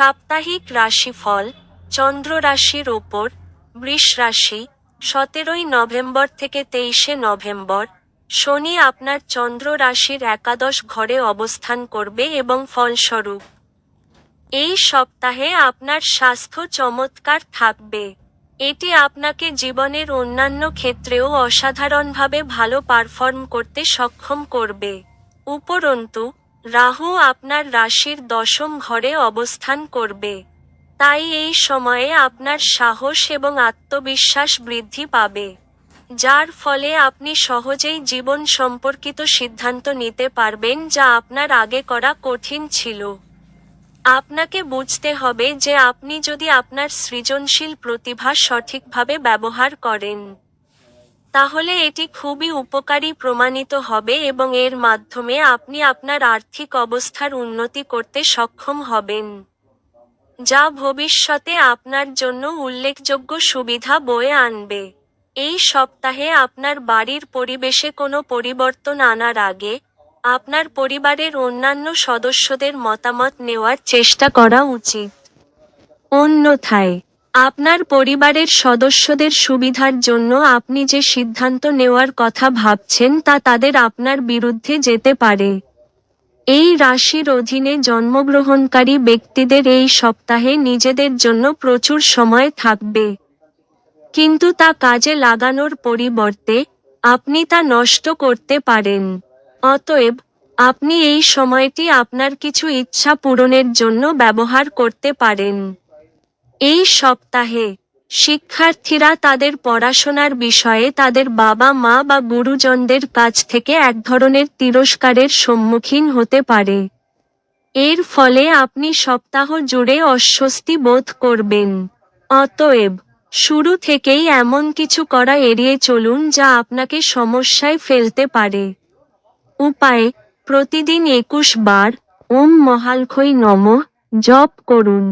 সাপ্তাহিক রাশিফল চন্দ্র রাশির ওপর বৃষ রাশি 17 নভেম্বর থেকে 23 নভেম্বর। শনি আপনার চন্দ্র রাশির একাদশ ঘরে অবস্থান করবে এবং ফলস্বরূপ এই সপ্তাহে আপনার স্বাস্থ্য চমৎকার থাকবে। এটি আপনাকে জীবনের অন্যান্য ক্ষেত্রেও অসাধারণভাবে ভালো পারফর্ম করতে সক্ষম করবে। উপরন্তু রাহু আপনার রাশির দশম ঘরে অবস্থান করবে, তাই এই সময়ে আপনার সাহস এবং আত্মবিশ্বাস বৃদ্ধি পাবে, যার ফলে আপনি সহজেই জীবন সম্পর্কিত সিদ্ধান্ত নিতে পারবেন যা আপনার আগে করা কঠিন ছিল। আপনাকে বুঝতে হবে যে আপনি যদি আপনার সৃজনশীল প্রতিভা সঠিকভাবে ব্যবহার করেন, তাহলে এটি খুবই উপকারী প্রমাণিত হবে এবং এর মাধ্যমে আপনি আপনার আর্থিক অবস্থার উন্নতি করতে সক্ষম হবেন, যা ভবিষ্যতে আপনার জন্য উল্লেখযোগ্য সুবিধা বয়ে আনবে। এই সপ্তাহে আপনার বাড়ির পরিবেশে কোনো পরিবর্তন আনার আগে আপনার পরিবারের অন্যান্য সদস্যদের মতামত নেওয়ার চেষ্টা করা উচিত। অন্যথায় আপনার পরিবারের সদস্যদের সুবিধার জন্য আপনি যে সিদ্ধান্ত নেওয়ার কথা ভাবছেন তা তাদের আপনার বিরুদ্ধে যেতে পারে। এই রাশির অধীনে জন্মগ্রহণকারী ব্যক্তিদের এই সপ্তাহে নিজেদের জন্য প্রচুর সময় থাকবে, কিন্তু তা কাজে লাগানোর পরিবর্তে আপনি তা নষ্ট করতে পারেন। অতএব আপনি এই সময়টি আপনার কিছু ইচ্ছা পূরণের জন্য ব্যবহার করতে পারেন। এই সপ্তাহে শিক্ষার্থীরা তাদের পড়াশোনার বিষয়ে তাদের বাবা-মা বা গুরুজনদের কাছ থেকে এক ধরনের তিরস্কারের সম্মুখীন হতে পারে। এর ফলে আপনি সপ্তাহ জুড়ে অস্বস্তি বোধ করবেন। অতএব শুরু থেকেই এমন কিছু করা এড়িয়ে চলুন যা আপনাকে সমস্যায় ফেলতে পারে। উপায়: প্রতিদিন 21 বার ওম মহালক্ষই নমঃ জপ করুন।